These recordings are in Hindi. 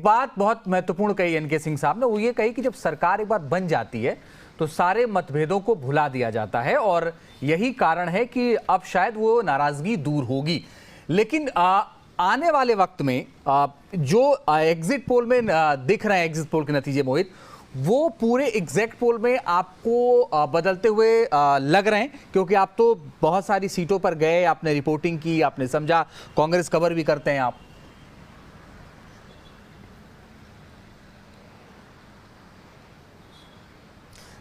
बात बहुत महत्वपूर्ण कही एनके सिंह साहब ने, वो ये कही कि जब सरकार एक बार बन जाती है तो सारे मतभेदों को भुला दिया जाता है और यही कारण है कि अब शायद वो नाराजगी दूर होगी। लेकिन आने वाले वक्त में जो एग्जिट पोल में दिख रहे हैं, एग्जिट पोल के नतीजे मोहित, वो पूरे एग्जैक्ट पोल में आपको बदलते हुए लग रहे हैं? क्योंकि आप तो बहुत सारी सीटों पर गए, आपने रिपोर्टिंग की, आपने समझा, कांग्रेस कवर भी करते हैं आप।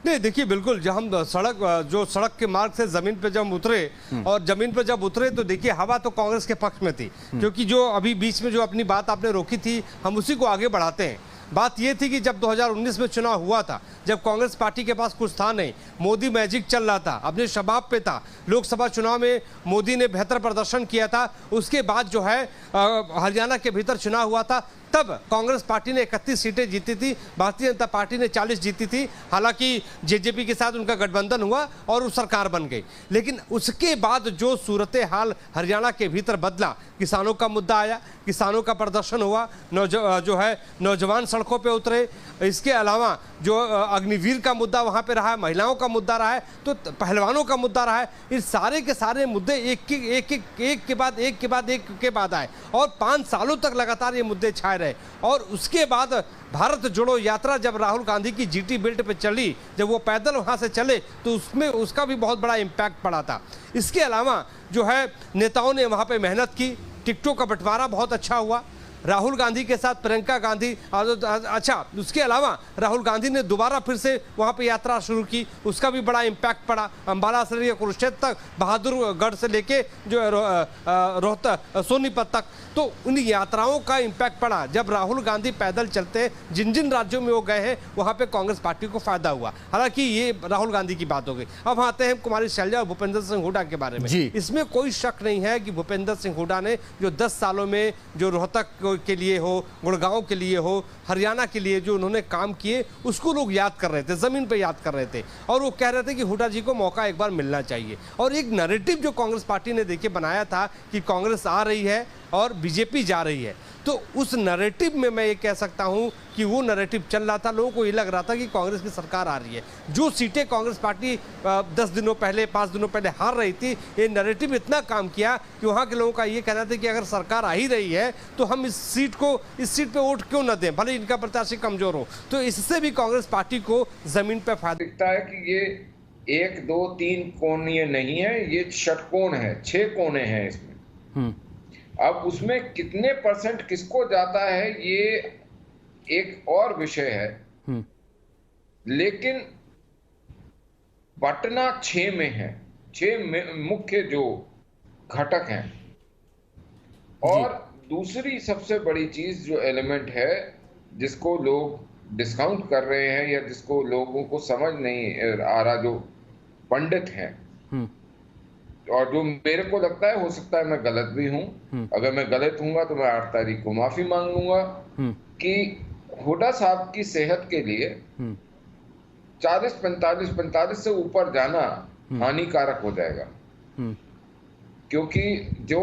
नहीं, देखिए बिल्कुल, जब हम सड़क के मार्ग से जमीन पे जब उतरे और जमीन पे जब उतरे तो देखिए हवा तो कांग्रेस के पक्ष में थी, क्योंकि जो अभी बीच में जो अपनी बात आपने रोकी थी हम उसी को आगे बढ़ाते हैं। बात ये थी कि जब 2019 में चुनाव हुआ था, जब कांग्रेस पार्टी के पास कुछ था नहीं, मोदी मैजिक चल रहा था, अपने शबाब पे था, लोकसभा चुनाव में मोदी ने बेहतर प्रदर्शन किया था, उसके बाद जो है हरियाणा के भीतर चुनाव हुआ था, तब कांग्रेस पार्टी ने 31 सीटें जीती थी, भारतीय जनता पार्टी ने 40 जीती थी। हालांकि जेजेपी के साथ उनका गठबंधन हुआ और वो सरकार बन गई। लेकिन उसके बाद जो सूरत हाल हरियाणा के भीतर बदला, किसानों का मुद्दा आया, किसानों का प्रदर्शन हुआ, जो है नौजवान सड़कों पे उतरे, इसके अलावा जो अग्निवीर का मुद्दा वहाँ पे रहा है, महिलाओं का मुद्दा रहा है, तो पहलवानों का मुद्दा रहा है, इस सारे के सारे मुद्दे एक के बाद आए और 5 सालों तक लगातार ये मुद्दे छाए रहे। और उसके बाद भारत जोड़ो यात्रा जब राहुल गांधी की जीटी बेल्ट पे चली, जब वो पैदल वहां से चले, तो उसमें उसका भी बहुत बड़ा इम्पैक्ट पड़ा था। इसके अलावा जो है नेताओं ने वहां पे मेहनत की, टिकटों का बंटवारा बहुत अच्छा हुआ, राहुल गांधी के साथ प्रियंका गांधी, अच्छा उसके अलावा राहुल गांधी ने दोबारा फिर से वहां पे यात्रा शुरू की, उसका भी बड़ा इम्पैक्ट पड़ा। अंबाला से लेकर कुरुक्षेत्र तक, बहादुरगढ़ से लेके जो रोहतक सोनीपत तक, तो उन यात्राओं का इम्पैक्ट पड़ा। जब राहुल गांधी पैदल चलते, जिन जिन राज्यों में वो गए हैं वहां पे कांग्रेस पार्टी को फायदा हुआ। हालांकि ये राहुल गांधी की बात हो गई। अब आते हैं कुमारी शैलजा और भूपेंद्र सिंह हुड्डा के बारे में। इसमें कोई शक नहीं है कि भूपेंद्र सिंह हुड्डा ने जो 10 सालों में जो रोहतक के लिए हो, गुड़गांव के लिए हो, हरियाणा के लिए जो उन्होंने काम किए, उसको लोग याद कर रहे थे, जमीन पे याद कर रहे थे, और वो कह रहे थे कि हुड्डा जी को मौका एक बार मिलना चाहिए। और एक नैरेटिव जो कांग्रेस पार्टी ने देखिए बनाया था कि कांग्रेस आ रही है और बीजेपी जा रही है, तो उस नैरेटिव में मैं ये कह सकता हूं कि वो नैरेटिव चल रहा था, लोगों को ये लग रहा था कि कांग्रेस की सरकार आ रही है। जो सीटें कांग्रेस पार्टी 10 दिनों पहले, 5 दिनों पहले हार रही थी, ये नैरेटिव इतना काम किया कि वहां के लोगों का ये कहना था कि अगर सरकार आ ही रही है तो हम इस सीट पे वोट क्यों न दें, भले इनका प्रत्याशी कमजोर हो। तो इससे भी कांग्रेस पार्टी को जमीन पर फायदा दिखता है कि ये 1, 2, 3 कोणीय नहीं है, ये षटकोण है, 6 कोने हैं इसमें। अब उसमें कितने % किसको जाता है ये एक और विषय है, लेकिन बटना 6 में है, 6 मुख्य जो घटक हैं। और दूसरी सबसे बड़ी चीज जो एलिमेंट है, जिसको लोग डिस्काउंट कर रहे हैं या जिसको लोगों को समझ नहीं आ रहा, जो पंडित हैं और जो मेरे को लगता है, हो सकता है मैं गलत भी हूं, अगर मैं गलत हूंगा तो मैं 8 तारीख को माफी मांगूंगा, कि हुड्डा साहब की सेहत के लिए 40, 45 से ऊपर जाना हानिकारक हो जाएगा। क्योंकि जो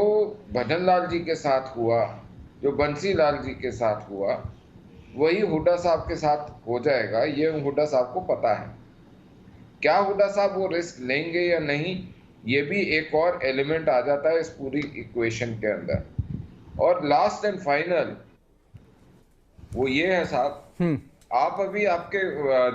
भजन लाल जी के साथ हुआ, जो बंसी लाल जी के साथ हुआ, वही हुड्डा साहब के साथ हो जाएगा। ये हुड्डा साहब को पता है। क्या हुड्डा साहब वो रिस्क लेंगे या नहीं, ये भी एक और एलिमेंट आ जाता है इस पूरी इक्वेशन के अंदर। और लास्ट एंड फाइनल वो ये है साहब, आप अभी आपके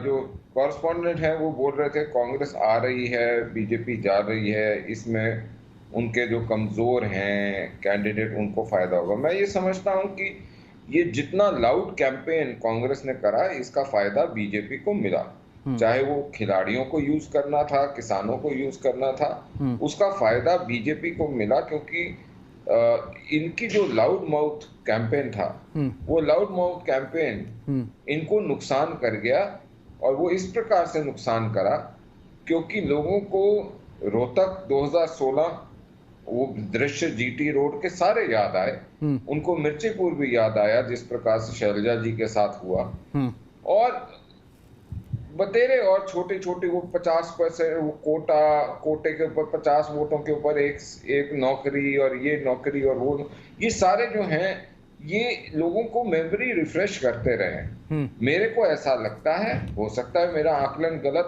जो कॉरेस्पॉन्डेंट हैं वो बोल रहे थे कांग्रेस आ रही है, बीजेपी जा रही है, इसमें उनके जो कमजोर हैं कैंडिडेट उनको फायदा होगा। मैं ये समझता हूं कि ये जितना लाउड कैंपेन कांग्रेस ने करा, इसका फायदा बीजेपी को मिला। चाहे वो खिलाड़ियों को यूज करना था, किसानों को यूज करना था, उसका फायदा बीजेपी को मिला। क्योंकि इनकी जो लाउड माउथ कैंपेन था, वो लाउड माउथ कैंपेन इनको नुकसान कर गया। और वो इस प्रकार से नुकसान करा क्योंकि लोगों को रोहतक 2016 वो दृश्य जीटी रोड के सारे याद आए, उनको मिर्चीपुर भी याद आया जिस प्रकार से शैलजा जी के साथ हुआ, और बतेरे और छोटे छोटे वो 50% वो कोटे के ऊपर 50 वोटों के ऊपर एक नौकरी और ये नौकरी और वो, ये सारे जो हैं ये लोगों को मेमोरी रिफ्रेश करते रहे। मेरे को ऐसा लगता है, हो सकता है मेरा आकलन गलत